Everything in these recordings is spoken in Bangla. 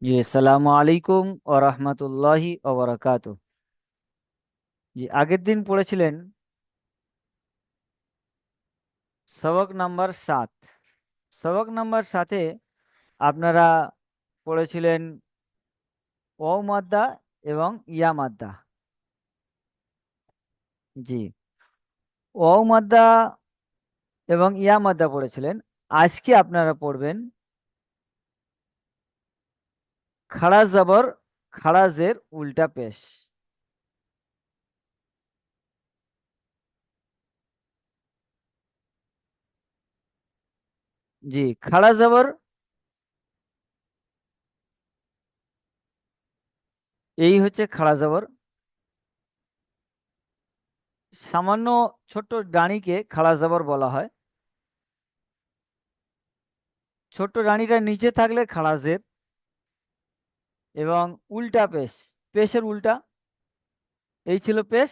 জি আসসালামু আলাইকুম ও রহমতুল্লাহি ও বারাকাতু। জি আগের দিন পড়েছিলেন সবক নাম্বার 7। সবক নাম্বার 7-এ আপনারা পড়েছিলেন ও মাদ্দা এবং ইয়া মাদ্দা। জি, ও মাদ্দা এবং ইয়া মাদ্দা পড়েছিলেন। আজকে আপনারা পড়বেন খাড়া জবর খাড়া জের উল্টা পেশ। জি, খাড়া জবর এই হচ্ছে খাড়া জবর। সামান্য ছোট্ট ডাঁড়িকে খাড়া জবর বলা হয়। ছোট্ট রানীটা নিচে থাকলে খাড়া জের, এবং উল্টা পেশ, পেশের উল্টা, এই ছিল পেশ,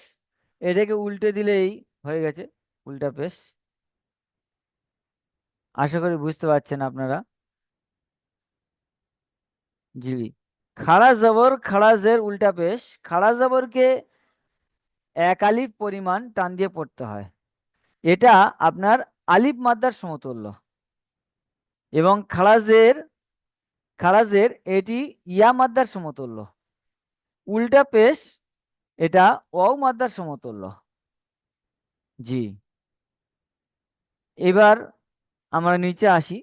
এটাকে উল্টে দিলেই হয়ে গেছে উল্টা পেশ। আশা করি বুঝতে পারছেন আপনারা। জি, খাড়া জবর খাড়া জের উল্টা পেশ। খাড়া জবরকে এক আলিফ পরিমাণ টান দিয়ে পড়তে হয়। এটা আপনার আলিফ মাদ্দার সমতুল্য। এবং খাড়া জের এটি ইয়া মাদ্দার সমতুল্য। উল্টা পেশ এটা ওয়াও মাদ্দার সমতুল্য। জি, এবার আমরা নিচে আসি।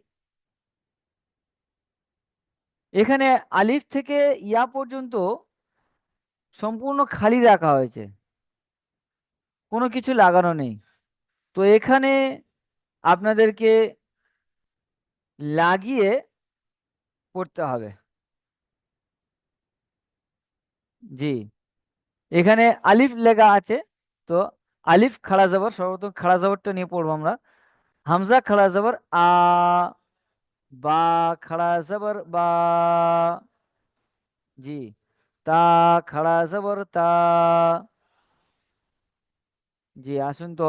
এখানে আলিফ থেকে ইয়া পর্যন্ত সম্পূর্ণ খালি রাখা হয়েছে, কোনো কিছু লাগানো নেই। তো এখানে আপনাদেরকে লাগিয়ে পড়তে হবে। জি, এখানে আলিফ লেখা আছে। তো আলিফ খাড়া জবর, সর্বপ্রথম খাড়া জবরটা নিয়ে পড়বো আমরা। হামজা খাড়া জবর আ, বা খাড়া জবর বা। জি, তা খাড়া জবর তা। জি, আসুন তো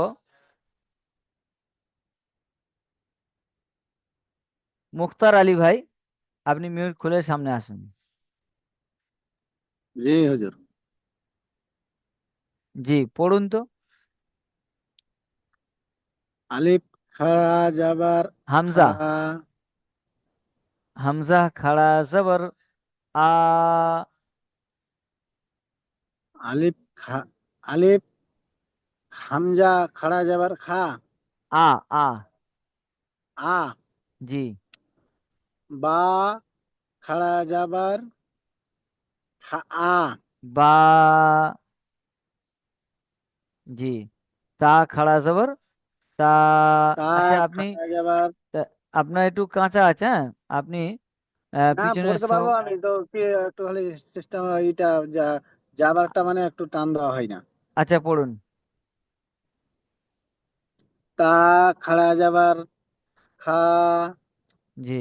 মুখতার আলী ভাই, আপনি মিউট খুলে সামনে আসুন। জি হুজুর। জি, পড়ুন তো। আলিফ খাড়া যাবার খা। হামজা, হামজা খাড়া জবর আ। আলিফ খা। আলিফ হামজা খাড়া যাবার খা। আ আ। আ। জি, বা খাড়া যাবার খা আ। বা। জি, তা খাড়া জবর তা। তা আচ্ছা, আপনি খাড়া যাবার। আপনার একটু কাঁচা আছে, হ্যাঁ? আপনি না, পিছনের পড়তে সব। পারবো আমি তো কি একটু খালি চেষ্টা এটা যা যাবারটা মানে একটু টান দেওয়া হয় না। আচ্ছা, পড়ুন। তা খাড়া যাবার খা। জি,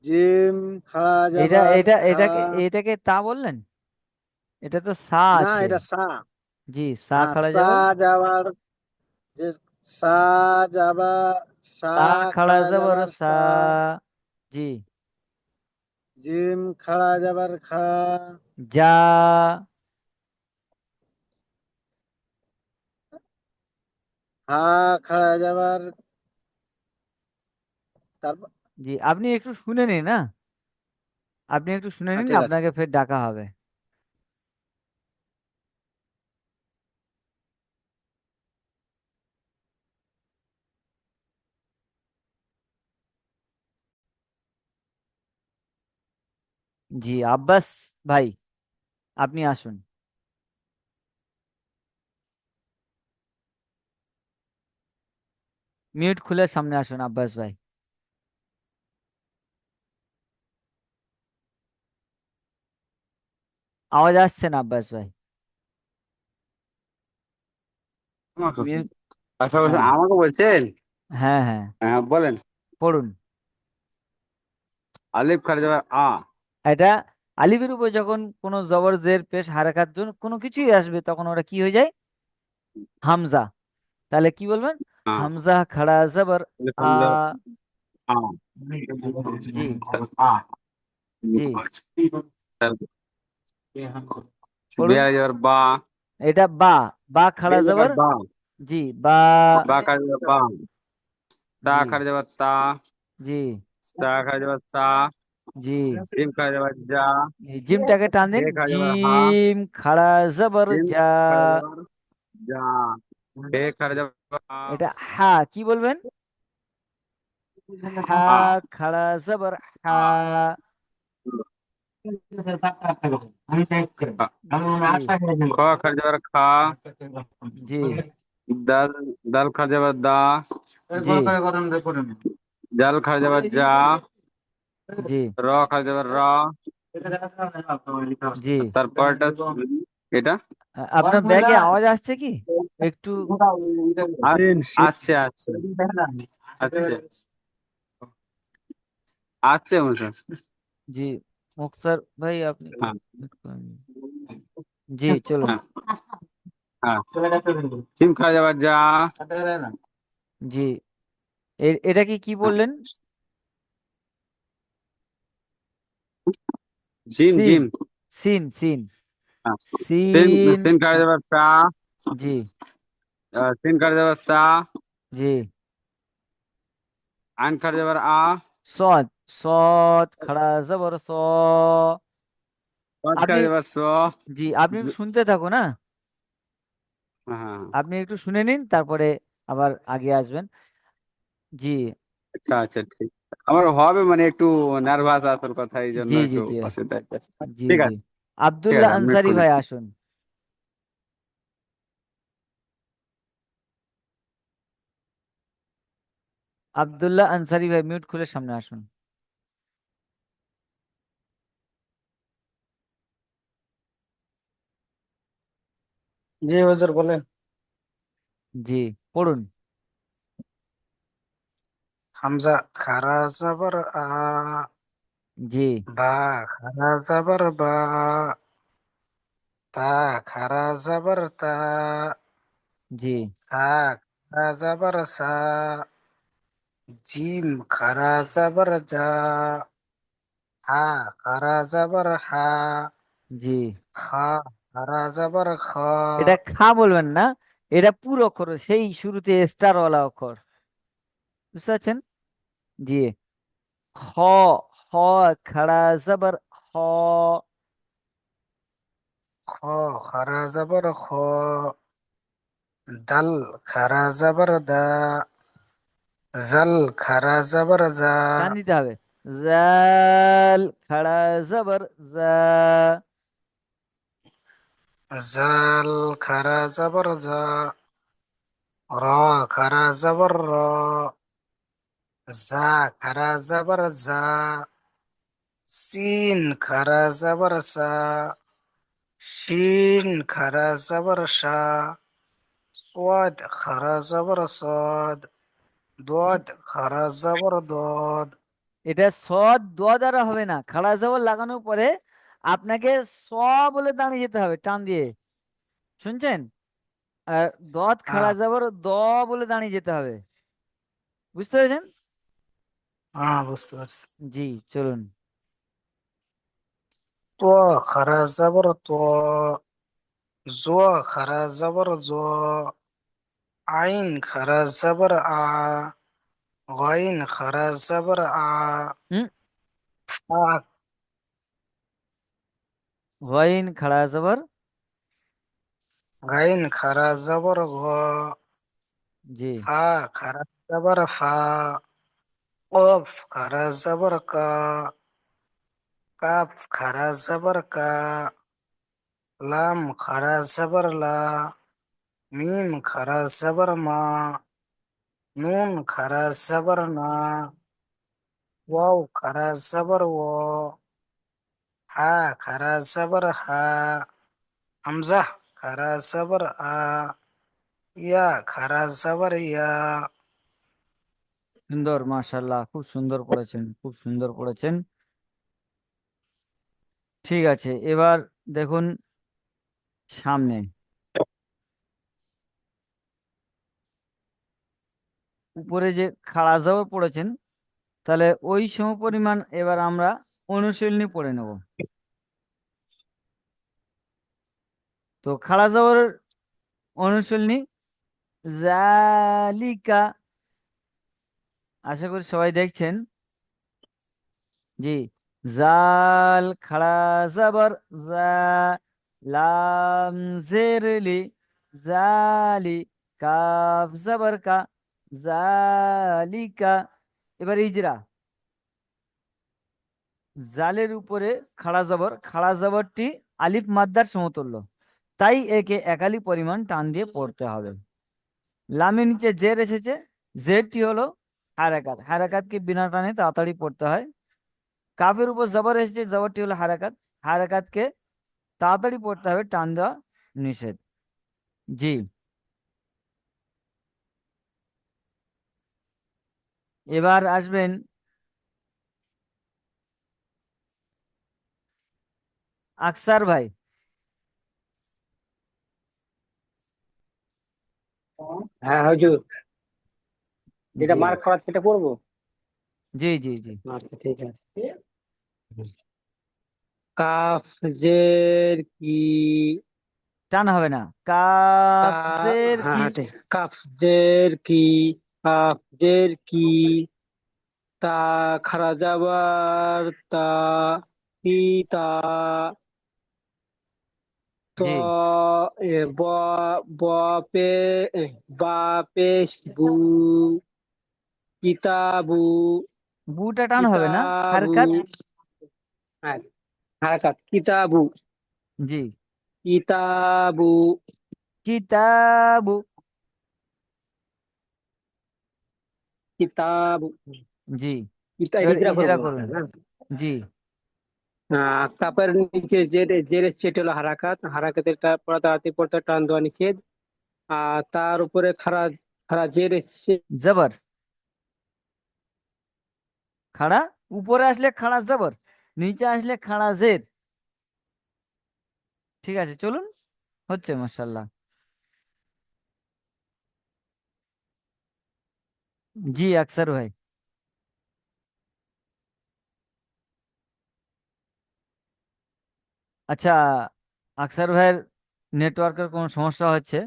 জিম খাড়া এটা যাবার এটা খা। এটাকে এটাকে তা বললেন? এটা তো সা না, আছে। এটা সা। জি, সা হ্যাঁ, খাড়া সা জবর যাবার যে সা যাবার সা সা খাড়া খাড়া জবর যাবার সা। সা। জি, জিম খাড়া যাবার খা। যা। হা খাড়া যাবার তারপর। জি, আপনি একটু শুনে নিন না, আপনি একটু শুনে নিন, ঠিক আছে। আপনাকে ফের ডাকা হবে। জি, আব্বাস ভাই, আপনি আসুন। মিউট খুলে সামনে আসুন আব্বাস ভাই। আওয়াজ আসছে না আব্বাস ভাই। আমাকে মিউট। আচ্ছা বলছেন, হ্যাঁ, আমাকে বলছেন। হ্যাঁ, হ্যাঁ, হ্যাঁ, বলেন। পড়ুন। আলিফ খালি যাবে আ। এটা আলিফের উপর যখন কোনো জবর জের পেশ হারাকাত জন্য কোনো কিছুই আসবে, তখন ওটা কি হয়ে যায়? হামজা। তাহলে কি বলবেন? আ হামজা খাড়া জবর আলিফ আ। খালি যাবে আ। জি, আ জি পড়ুন। বিহারে যাবার বা, এটা বা, বা খাড়া এই জায়গায় জবর, বা, জি বা, বা খারে যাবার বা, তা জি খারে যাবার তা, জি তা খারে যাবার তা, জি। জিম খারে যাবার যা, এই জিমটাকে টান দিন, হে খারে যাবার হা, জিম খাড়া জবর জিম যা। খারে যাবার যা, হে খারে যাবার হা, এটা হা, কি বলবেন? হা হা, খাড়া জবর হা। হা, জি খ খারে যাবার খা, জি দাল, দাল খারে যাবার দা, জি জাল খারে যাবার যা, জি র খারে যাবার র, জি। তারপরটা এটা আপনার ব্যাগে আওয়াজ আসছে কি একটু? আসছে আসছে আসছে আসছে মশাই। জি মুক্তার ভাই, আপনি হ্যাঁ জি চলুন। হ্যাঁ হ্যাঁ সিম খাওয়া যাবার যা, জি এটা কি কি হ্যাঁ, বললেন? জিম সিন, জিম, সিন সিন হ্যাঁ সিম, সিন। সিম খাওয়া যাবার চা, জি সিম খাওয়া যাবার চা, জি। আইন খাওয়া যাবার আ, সদ, সদ খাড়া জবর স। পদ আপনি, খাওয়া যাবার স, জি আপনি একটু শুনতে থাকুন, হ্যাঁ হ্যাঁ আপনি একটু শুনে নিন, তারপরে আবার আগে আসবেন। জি আচ্ছা আচ্ছা ঠিক, আমার হবে মানে একটু নার্ভাস আসল কথা, এই জন্য জি জি একটু জি অসুবিধা হচ্ছে। জি ঠিক জি। আছে ঠিক আব্দুল্লাহ আছে, আমি মিউট আনসারি করে ভাই দিচ্ছি। আসুন। আব্দুল্লাহ আনসারি ভাই মিউট খুলে সামনে আসুন। জি হুজুর বলেন। জি পড়ুন। হামজা খারা জবর আ, জি বা খারা জবর বা, তা খারা জবর তা, জি সা খারা জবর সা, জিম খারা জবর জা, হা খারা জবর হা, জি। খা খারা জবর খ, এটা খা বলবেন না, এটা পুরো অক্ষর, সেই শুরুতে স্টার ওয়ালা অক্ষর, বুঝতে পারছেন? জি। খ, খ খাড়া জবর খ। খ খারা জবর খ, দাল খারা জবর দা, জাল খারা জবর জা, টান দিতে হবে, জাল খাড়া জবর জা। জাল খারা জবর জা, র খারা জবর র, জা খারা জবর জা, সিন খারা জবর সা, শিন খারা জবর শা, সোয়াদ খারা জবর সদ, দোয়াদ খারা জবর দদ। এটা সদ দ দ্বারা হবে না, খাড়া জবর লাগানোর পরে আপনাকে স বলে দাঁড়িয়ে যেতে হবে টান দিয়ে, শুনছেন? আর দত খাড়া হ্যাঁ জবর দ বলে দাঁড়িয়ে যেতে হবে, বুঝতে পেরেছেন? হ্যাঁ বুঝতে পারছি। জি চলুন। তো খারা জবর তো, জো খারা জবর জো, আইন খারা জবর আ, গাইন খারা জবর আ, হুম। ফা গইন খাড়া জবর, গাইন খারা জবর ঘ, জি ফা খারা জবর ফা, কফ খারা জবর কা, কাফ খারা জবর কা, লাম খারা জবর লা, মিম খারা জবর মা, নুন খারা জবর না, ওয়াও খারা জবর ও, হা খারা জবর হা, হামজা খারা জবর আ, ইয়া খারা জবর ইয়া। সুন্দর, মাশাল্লাহ, খুব সুন্দর পড়েছেন, খুব সুন্দর পড়েছেন। ঠিক আছে, এবার দেখুন সামনে উপরে যে খাড়া জবর পড়েছেন, তাহলে ওই সমপরিমাণ এবার আমরা অনুশীলনী পড়ে নেব। তো খাড়া জবর অনুশীলনী, জালিকা। আশা করি সবাই দেখছেন। জি, জাল খাড়া জবর জা, লাম জের লি, জালি, কাফ জবর কা, জালিকা। এবার ইজরা, জালের উপরে খাড়া জবর, খাড়া জবরটি আলিফ মাদ্দার সমতুল্য, তাই একে একালি পরিমাণ টান দিয়ে পড়তে হবে। লামের নিচে জের এসেছে, জেরটি হলো হারাকাত, হারাকাতকে বিনা টানে তাড়াতাড়ি পড়তে হয়। কাফের উপর জবর এসেছে, জবরটি হলো হারাকাত, হারাকাতকে তাড়াতাড়ি পড়তে হবে, টান দেওয়া নিষেধ। জি, এবার আসবেন আকসার ভাই। হ্যাঁ হুজুর, যেটা জি মার্ক করা সেটা পড়বো। জি জি জি, আচ্ছা ঠিক আছে। কাফ জের কি, টান হবে না। তা, কাফ জের হ্যাঁ কি, হ্যাঁ ঠিক, কাফ জের কি, কাফ জের কি, তা খারা যাবার তা, কি তা, ত জি, ব, ব পে, এ, বা পেশ বু, কিতাবু, বুটা টান হবে না, কিতাবু, হারকাত। হ্যাঁ হারাকাত কিতাবু, জি, কিতাবু, কিতাবু। কিতাবু, জি, এটা এবার ইকরা ইজরা করবো করুন। না। জি, কাপের নিচে জের, জের সেট হলো হারাকাত, হারাকাতের পড়া তাড়াতাড়ি পড়তে টান দেওয়া নিষেধ। আর তার উপরে খারা, খারা জের এসছে, জবর খাড়া, উপরে আসলে খাড়া জবর, নিচে আসলে খাড়া জের। ঠিক আছে, চলুন, হচ্ছে মাশাল্লাহ। জি আকসার ভাই। আচ্ছা, আকসার ভাইয়ের নেটওয়ার্কের কোনো সমস্যা হচ্ছে,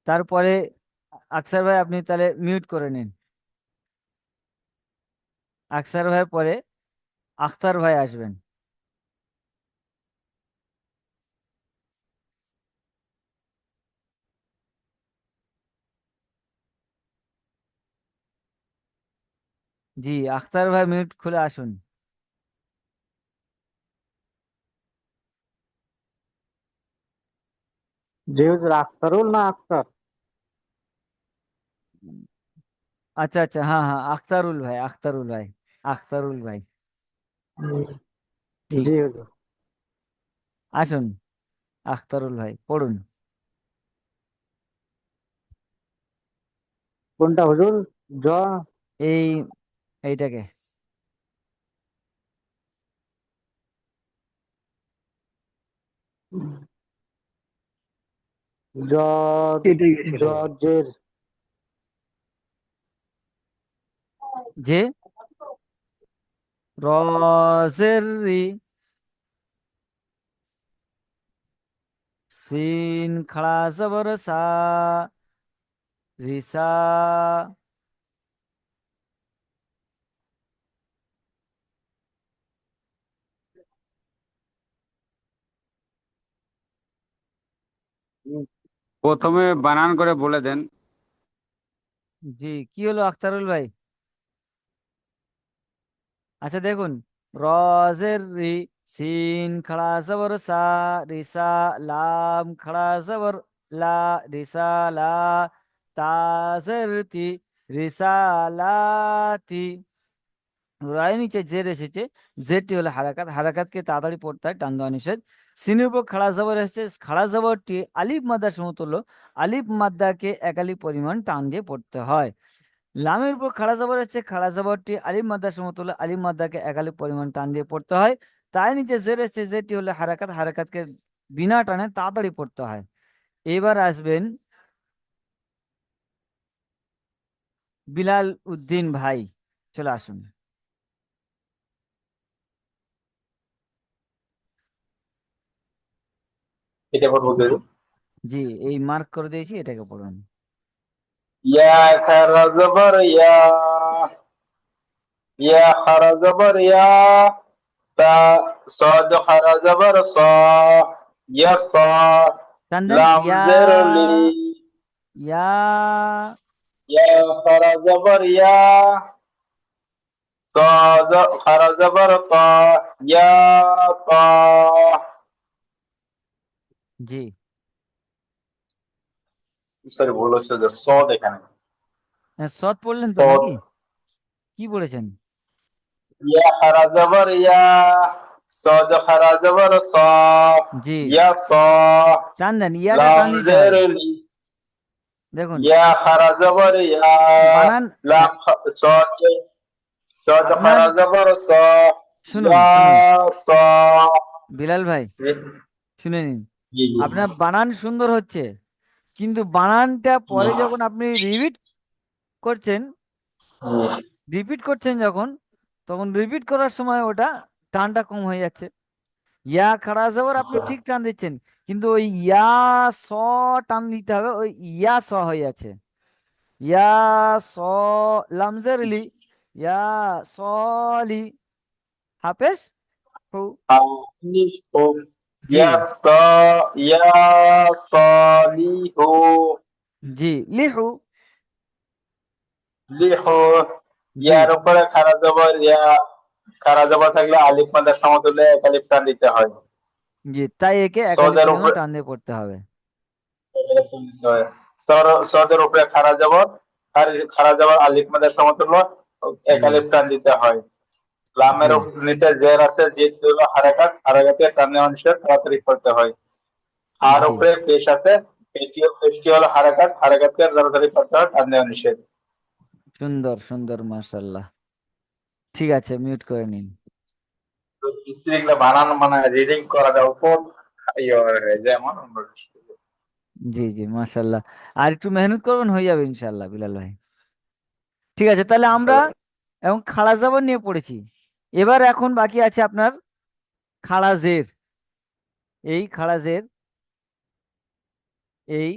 তারপরে আকসার ভাই আপনি তাহলে মিউট করে নিন। আকসার ভাইয়ের পরে আখতার ভাই আসবেন। জি, আখতার ভাই মিউট খুলে আসুন। যেহেতু আখতারুল না আখতার। আচ্ছা আচ্ছা, হ্যাঁ হ্যাঁ, আখতারুল ভাই, আখতারুল ভাই, আখতারুল ভাই। ঠিক, জি হুজুর। আসুন আখতারুল ভাই, পড়ুন। কোনটা হুজুর? জ, এই এইটাকে। জ, জের, যে রজের রি, সিন খাড়া জবর সা, রিসা। প্রথমে বানান করে বলে দেন। জি, কি হলো আখতারুল ভাই? আচ্ছা দেখুন, রজের রি, সিন খাড়া জবর সা, রিসা, লাম খাড়া জবর লা, রিসা লা, তাজের তি, রিসালাতি। রায়ের নিচে জের এসেছে, জেরটি হলো হারাকাত, হারাকাতকে তাড়াতাড়ি পড়তে হয়, টান দেওয়া নিষেধ। সিনের উপর খাড়া জবর এসেছে, খাড়া জবরটি আলিফ মাদ্দার সমতুল্য, আলিফ মাদ্দাকে একালি পরিমাণ টান দিয়ে পড়তে হয়। লামের উপর খাড়া জবর এসেছে, খাড়া জবরটি আলিফ মাদ্দার সমতুল্য, আলিফ মাদ্দাকে একালি পরিমাণ টান দিয়ে পড়তে হয়। তাই নিচে জের এসেছে, জেরটি হলো হারাকাত, হারাকাতকে বিনা টানে তাড়াতাড়ি পড়তে হয়। এবার আসবেন বিলাল উদ্দিন ভাই, চলে আসুন। এটা পড়বো কি? জি, এই মার্ক করে দিয়েছি, এটাকে পড়ুন। ইয়া খারা জবর ইয়া, ইয়া খারা জবর ইয়া, তা সদ খারা জবর স, ইয়া স, টান দেন, লাম ইয়া, জের লি, ইয়া, ইয়া খারা জবর ইয়া, সদ খারা জবর ত, ইয়া ত। জি, সরি, ভুল হচ্ছে যে সদ এখানে। হ্যাঁ, সৎ পড়লেন তো সদ, নাকি? কি পড়েছেন? ইয়া খারা জবর ইয়া, সদ খারা জবর স, জি, ইয়া স, টান দেন, ইয়াটা লাম টান দিতে জের হবে। লি, দেখুন, ইয়া খারা জবর ইয়া, বানান, লাম সদ, সদ আপনার, খারা জবর স, শুনুন ইয়া শুনুন স। বিলাল ভাই, শুনে নিন। জি জি। আপনার বানান সুন্দর হচ্ছে, কিন্তু বানানটা পরে জি, যখন আপনি করছেন রিপিট করছেন যখন, তখন রিপিট করার সময় ওটা টানটা কম হয়ে যাচ্ছে। ইয়া খাড়া যাবার আপনি ঠিক টান দিচ্ছেন, কিন্তু ওই ইয়া স টান দিতে হবে, ওই ইয়া স হয়ে যাচ্ছে। ইয়া স লামজের লি, ইয়া সলি, হাফেজ হু। হাফিজ হো, জি, ইয়া স, ইয়া সলিহু, জি, লিহু। লিহু। জি, ইয়ার উপরে খারা জবর ইয়া, খারা জবর থাকলে আলিফ মাদের সমতুল্য এক আলিফ টান দিতে হয়। জি, তাই একে একালি সদের পরিমাণ উপরে টান দিয়ে পড়তে হবে। সদের উপরে খারা জবর, আর খারা জবর আলিফ মাদের সমতুল্য এক জি, আলিফ টান দিতে হয়। জি, লামের নিচে জের আছে, জের হলো হারাকাত, হারাকাতে টান নেওয়া নিষেধ, তাড়াতাড়ি করতে হয়। আর জি, উপরে পেশ আছে, পেশটি হলো হারাকাত, হারাকাতকে তাড়াতাড়ি করতে হয়, টান নেওয়া নিষেধ। সুন্দর সুন্দর, মাশাল্লাহ। ঠিক আছে, মিউট করে নিন। তো স্ত্রীগুলো বানান মানে রিডিং করা যায় খুব ইয়ে হয়ে যায় আমার। জি, জি, মাশাল্লাহ। আর একটু মেহনত করবেন, হয়ে যাবে ইনশাল্লাহ বিলাল ভাই। ঠিক আছে, তাহলে আমরা এবং খাড়া জবর নিয়ে পড়েছি। এবার এখন বাকি আছে আপনার খাড়া জের। এই খাড়া জের, এই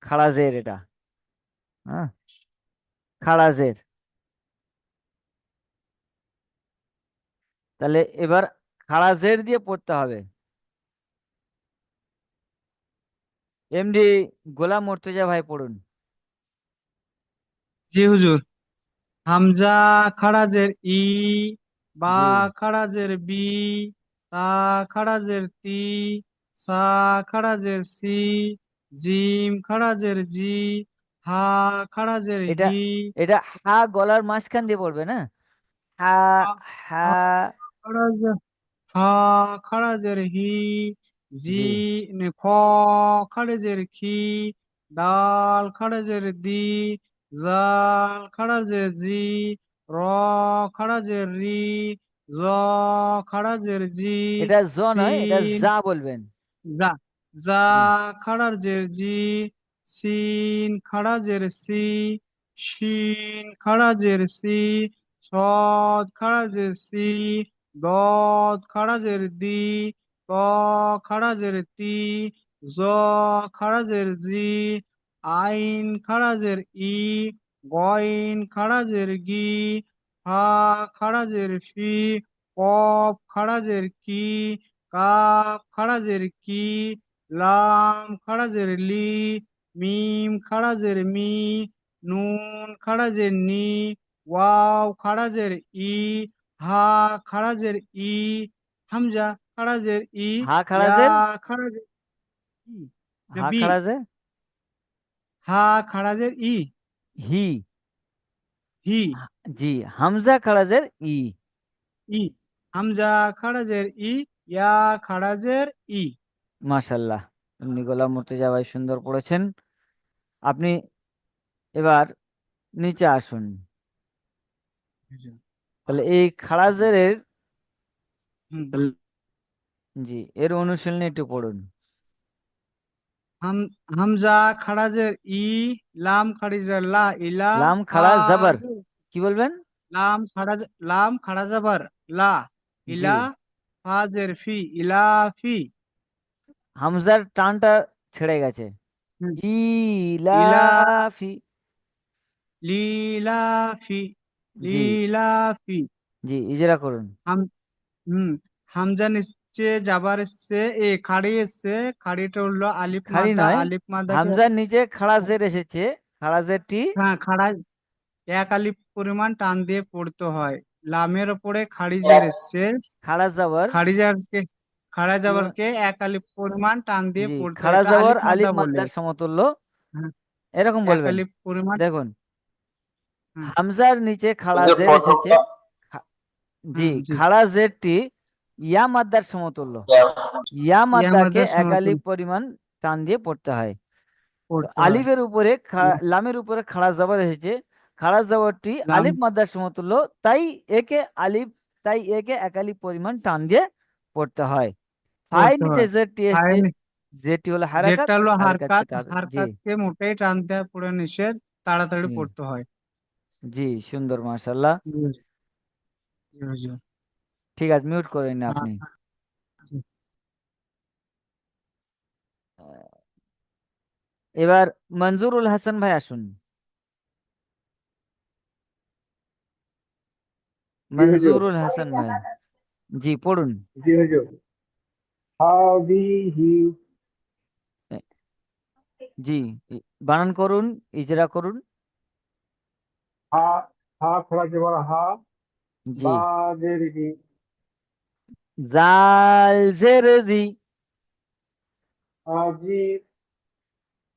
খাড়া জের, এটা, হ্যাঁ, খাড়া জের। তাহলে এবার খাড়া জের দিয়ে পড়তে হবে। এমডি গোলাম মর্তুজা ভাই পড়ুন। জি হুজুর। হামজা খারাজের ই, বা জি, খারাজের বি, তা খারাজের তি, সা খারাজের সি, জিম খারাজের জি, হা খারাজের এটা হি, এটা হা গলার মাঝখান দিয়ে পড়বে না? হা, হা হা। হা খারাজের, হা খারাজের হি, জি জি, খ খারাজের খি, দাল খারাজের দি, জাল খারাজের জি, র খারাজের রি, জ খারাজের জি, এটা জ নয়, এটা সিন যা বলবেন। যা, যা জি, খারাজের জি, সিন খারাজের সি, শিন খারাজের সি, সদ খারাজের সি, দদ খারাজের দি, ত খারাজের তি, জ খারাজের জি, আইন খারাজের ই, গইন খারাজের গি, ফা খারাজের ফি, কফ খারাজের কি, কাফ খারাজের কি, লাম খারাজের লি, মিম খারাজের মি, নুন খারাজের নি, ওয়াও খারাজের ই, হা খারাজের ই, হামজা খারাজের ই, হা ইয়া খারাজের, খারাজের ই, না হা বি, খারাজের হা খারাজের ই, হি। হি, জি, হামজা খারাজের ই। ই, হামজা খারাজের ই, ইয়া খারাজের ই। মাশাল্লাহ, এমনি গোলাম মর্তুজা ভাই সুন্দর পড়েছেন। আপনি এবার নিচে আসুন। তাহলে এই খারাজের, হুম। জি, এর অনুশীলনী একটু পড়ুন। হাম হামজা খারাজের ই, লাম খারিজের লা, ইলা, লাম খাড়া জাবার, ফাজ, কি বলবেন? লাম খারাজ, লাম খারাজাবার লা, জি, ইলা, ফাজের ফি, ইলা ফি, হামজার টানটা ছেড়ে গেছে। হুম, ইলা ইলাফি। লিলাফি জি লিলাফি জি, ইজরা করুন। হাম হুম হামজা নিচে যাবার এসছে, খাড়ি এসছে, খাড়িটা হলো আলিফ খাড়ি মাদ্দা, নয়, আলিফ মাদ্দাকে হামজার নিচে খাড়া জের এসেছে, খাড়া জেরটি হ্যাঁ খাড়া এক আলিফ পরিমাণ টান দিয়ে পড়তে হয়। লামের ওপরে খাড়ি জের এসছে, খাড়া জবর। খাড়ি জারকে খাড়া ম- জাবারকে এক আলিফ পরিমাণ টান দিয়ে জি, পড়তে হয়, খাড়া এটা জবর আলিফ আলিফ মাদ্দা বলে। মাদ্দার সমতুল্য, হ্যাঁ, এরকম এক বলবেন। আলিফ পরিমাণ। দেখুন, হুম হামজার নিচে খাড়া যে জের এসেছে। প্রথমটা খা- জি, হুম জি খাড়া জেরটি ইয়া মাদ্দার সমতুল্য। ইয়া ইয়া মাদ্দাকে মাদ্দার এক সমতুল আলিফ পরিমাণ টান দিয়ে পড়তে হয়। তো পড়তে হয়। আলিফের উপরে লামের উপরে খাড়া জবর এসেছে, খাড়া জবরটি লাম আলিফ মাদ্দার সমতুল্য, তাই একে আলিফ, তাই একে এক আলিফ পরিমাণ টান দিয়ে পড়তে হয়। ফায়ের পড়তে নিচে হয়। জেরটি এসছে, আইন যেটি হলো হারাকাত, যেটা হলো হারাকাতকে হারকাত, জি হারকাতকে মোটেই টান দেওয়া পুরো নিষেধ, তাড়াতাড়ি জি পড়তে হয়। জি, সুন্দর, মাশাল্লাহ। জি জি জি। ঠিক আছে, মিউট করে নিন আপনি। আচ্ছা, জি। আহ, এবার মঞ্জুরুল হাসান ভাই আসুন। জি হুজুর। মঞ্জুরুল হাসান ভাই, জি পড়ুন। জি হুজুর। হাদিহি। এ, জি, বানান করুন, ইজরা করুন। হা, হা খোলা জবর হা, জি, বা জের হি। জাল জের জি। হাজি,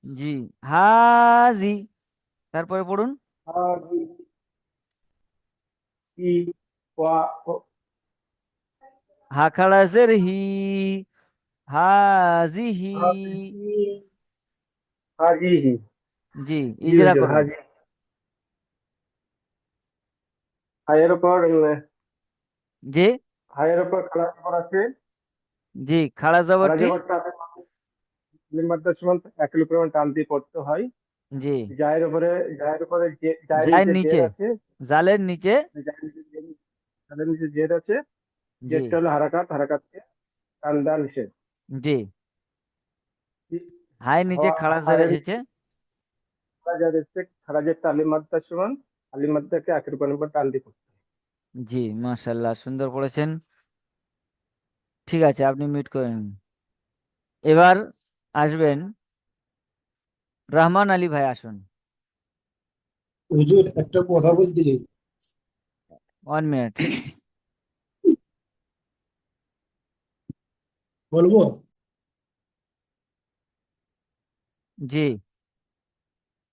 জি, হাজি। তারপরে পড়ুন। হাজি, ই, ওয়া, হাখাড়া জের হি, হাজিহি। হাজি, হাজিহি। জি, জি ইজরা হুজুর, করুন। হাজি। হায়ের উপর জি হায়ের উপর খোলা জবর আছে। জি, খাড়া খোলা জবরটি। জবরটা আছে মাত্রার সমান এক কিলো পরিমাণ টান দিয়ে পড়তে হয়। জি, জায়ের উপরে, জায়ের উপরে জায়ের জায়ের নিচে জের নিচে, আছে। জালের নিচে। জায়ের নিচে জায়ের নিচে জের আছে। জি জেরটা হলো হারাকাত, হারাকাতকে টান দেওয়া নিষেধ। জি, হাই নিচে খাড়া জের হায়ের এসেছে। খারাজের রেসপেক্ট, খারাজের তালিম মাদ্রার সমান, তালিম মাদ্রাকে একের উপর উপর টান দিয়ে পড়তে হয়। জি, মাশাল্লাহ, সুন্দর পড়েছেন। ঠিক আছে, আপনি মিউট করে নিন। এবার আসবেন রহমান আলী ভাই, আসুন। হুজুর একটা কথা বলতে চাই। 1 মিনিট। বলবো? জি,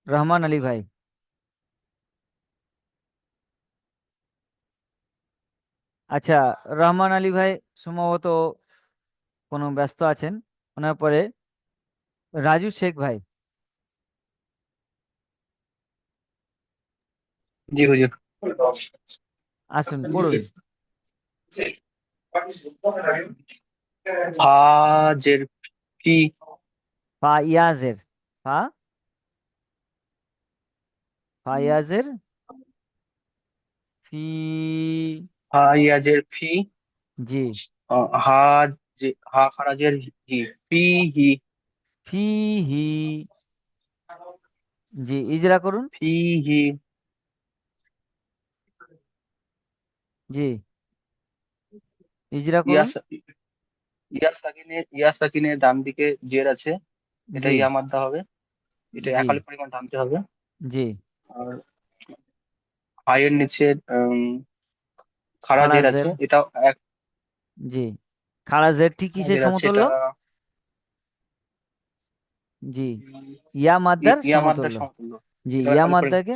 রহমান আলী ভাই। আচ্ছা, রহমান আলী ভাই সম্ভবত কোনো ব্যস্ত আছেন। ওনার পরে রাজু শেখ ভাই, জি হুজুর। আসুন পড়ুন। ফাজের ফি, ফা ইয়াজের, ফা, ফা ইয়াজের ফি। ফাইয়াজের ফি, জি, হা, হা খারাজের হি, ফি হি, ফি হি। জি, ইজরা করুন। ফি হি। জি, ইজরা করুন। ইয়াস, ইয়াসাকিনের ডান দিকে জের আছে, এটা জি ইয়া মাদ্দা হবে, এটা জি একালি পরিমাণ টানতে হবে। জি, আর হাইয়ের নিচে খাড়া জের আছে, খারাজের। এটা এক জি, খারাজেরটি খাড়া কিসের জের আছে, সমতুল্য? এটা জি, ইয়া মাদ্দার ইয়া মাদ্দার সমতুল্য। সমতুল্য। জি, এটাও ইয়া একালি পরিমাণ, মাদ্দাকে।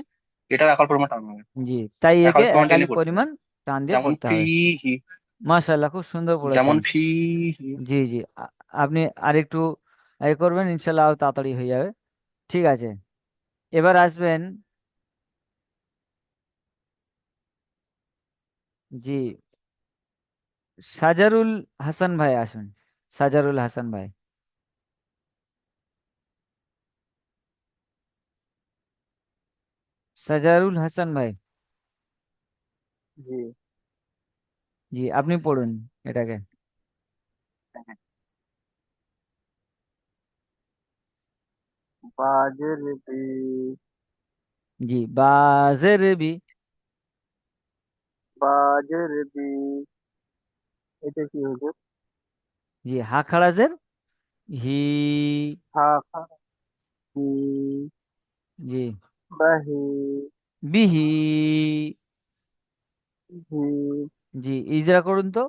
এটাও একাল পরিমাণ টানতে হবে, জি, তাই একে একাল পরিমাণ টেনে একালি পড়তে হবে। পরিমাণ টান দিয়ে যেমন পড়তে ফি হবে। হি, মাশাআল্লাহ, খুব সুন্দর যেমন পড়েছেন। ফি হি। জি জি, আপনি আরেকটু করবেন, ইনশাল্লাহ আরো তাড়াতাড়ি হয়ে যাবে। ঠিক আছে, এবার আসবেন। জি, সাজারুল হাসান ভাই, আসুন। সাজারুল হাসান ভাই, সাজারুল হাসান ভাই। জি। জি, আপনি পড়ুন এটাকে। বাজের বি। জি, বাজের বি। বাজের বি। এটা কি হয়েছে? জি, হা খারাজের হি। হা খা হি। জি, বাহি। বিহি। হি। জি, ইজরা করুন তো।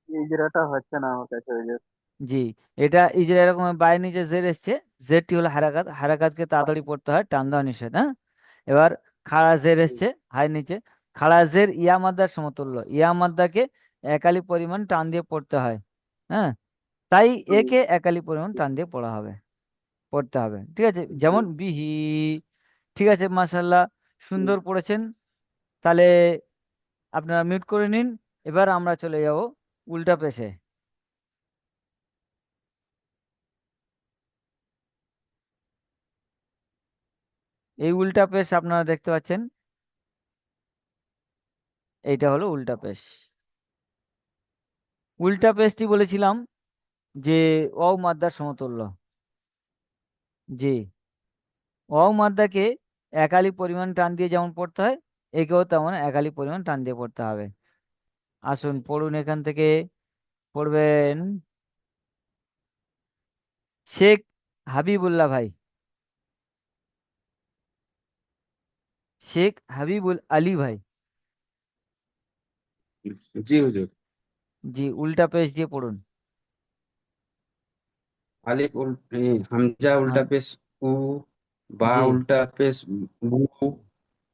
ইজরাটা হচ্ছে না আমার কাছে, ওই যে। জি, এটা ইজরা এরকম বাইরে নিচে জের এসছে। জেরটি হলো হারাকাত, হারাকাতকে তাড়াতাড়ি পড়তে হয়, টান দেওয়া নিষেধ, হ্যাঁ। এবার খাড়া জের এসছে হাই নিচে, খাড়া জের ইয়া মাদ্দার সমতুল্য, ইয়া মাদ্দাকে একালি পরিমাণ টান দিয়ে পড়তে হয়, হ্যাঁ। তাই একে একালি পরিমাণ টান দিয়ে পড়তে হবে, ঠিক আছে, যেমন বিহি। ঠিক আছে, মাশাল্লাহ, সুন্দর পড়েছেন। তাহলে আপনারা মিউট করে নিন। এবার আমরা চলে যাব উল্টা পেশে। এই উল্টা পেশ আপনারা দেখতে পাচ্ছেন, এইটা হলো উল্টা পেশ। উল্টা পেশটি বলেছিলাম যে অ মাদ্দার সমতুল্য। জি, অ মাদ্দাকে একালি পরিমাণ টান দিয়ে যেমন পড়তে হয়, একেও তেমন একালি পরিমাণ টান দিয়ে পড়তে হবে। আসুন পড়ুন, এখান থেকে পড়বেন শেখ হাবিবুল্লাহ ভাই, শেখ হাবিবুল আলী ভাই। জি হুজুর। জি, উল্টা পেশ দিয়ে পড়ুন। হামজা উল্টা হাম- পেশ উ, বা জি, উল্টা পেশ বু,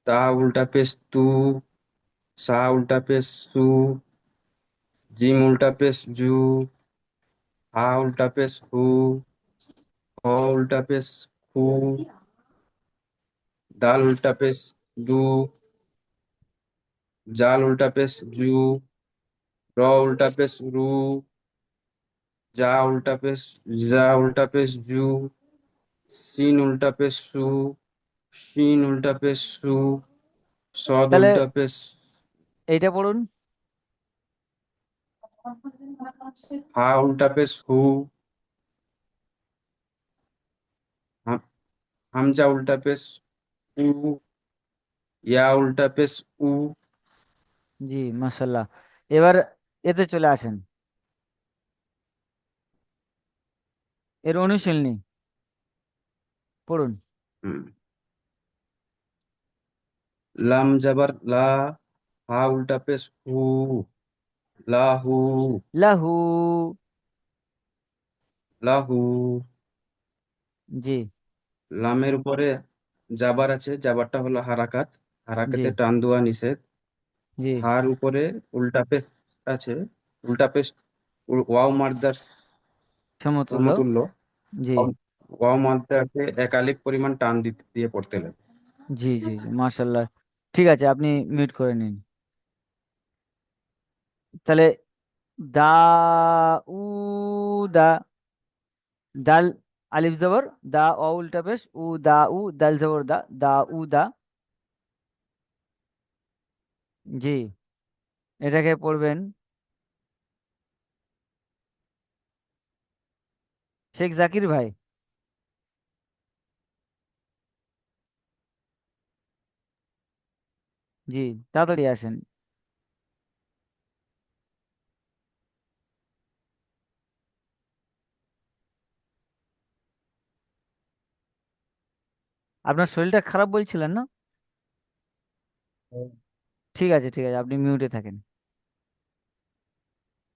তা উল্টা পেশ তু, সা উল্টা পেশ সু, জিম উল্টা পেশ জু, হা উল্টা পেশ হু, হ উল্টা পেশ হু, দাল উল্টা পেশ দু, জাল উল্টা পেশ জু, র উল্টা পেশ রু, যা উল্টা পেশ জু, সিন উল্টা পেশ সু, শিন উল্টা পেশ সু, সদ তাহলে উল্টা পেশ এইটা পড়ুন। হা উল্টা পেশ হু, হাম- হামজা উল্টা পেশ উ, ইয়া উল্টা পেশ উ। জি, মাশাল্লাহ। এবার এতে চলে আসেন, এর অনুশীলনী পড়ুন। হুম। লাম জাবার লা, হা উল্টা পেশ হু, লাহু, লাহু। লাহু। জি, লামের উপরে জাবার আছে, জাবারটা হলো হারাকাত, জি, হারাকাতে টান দেওয়া নিষেধ। জি, হার উপরে উল্টা পেশ আছে, উল্টা পেশ ওয়াও মার্দার সমতুল্য। সমতুল্য। জি, ওয়াও মার্দাকে একালিক পরিমাণ টান দিয়ে পড়তে লাগে। জি, জি, জি, মাশাল্লাহ। ঠিক আছে, আপনি মিউট করে নিন। তাহলে দা উ দা, দাল আলিফ জবর দা, অ উল্টা পেশ উ, দা উ, দাল জবর দা, দা উ দা। জি, এটাকে পড়বেন শেখ জাকির ভাই। জি, তাড়াতাড়ি আসেন। আপনার শরীরটা খারাপ বলছিলেন না? ঠিক আছে, ঠিক আছে, আপনি মিউটে থাকেন।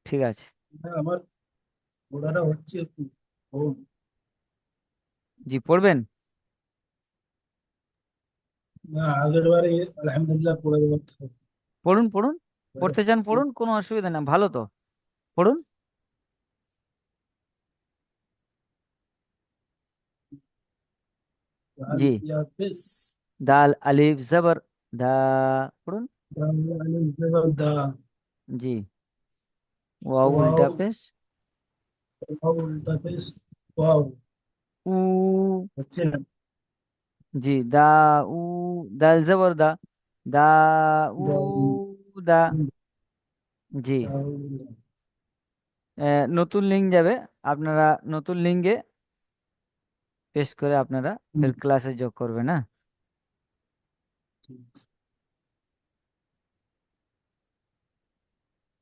ঠিক আছে। আমার পড়াটা হচ্ছে একটু। ও, জি, পড়বেন। না, আগের বারে আলহামদুলিল্লাহ পড়ে দেওয়ার পড়ুন, পড়ুন, পড়তে চান পড়ুন, কোনো অসুবিধা নেই, ভালো তো, পড়ুন। জি, বেশ। দাল আলিফ জবর দা, পড়ুন। দা। জি, ওয়াও ওয়াও। উল্টা পেশ ওয়াও উল্টা বেশ। ওয়াও। উ। হচ্ছে না। জি, দা উ, দাল জবর দা, দা উ দা। দা। জি, নতুন লিঙ্ক যাবে, আপনারা নতুন লিঙ্কে পেস্ট করে আপনারা ফের ক্লাসে যোগ করবেন, হ্যাঁ। ঠিক আছে।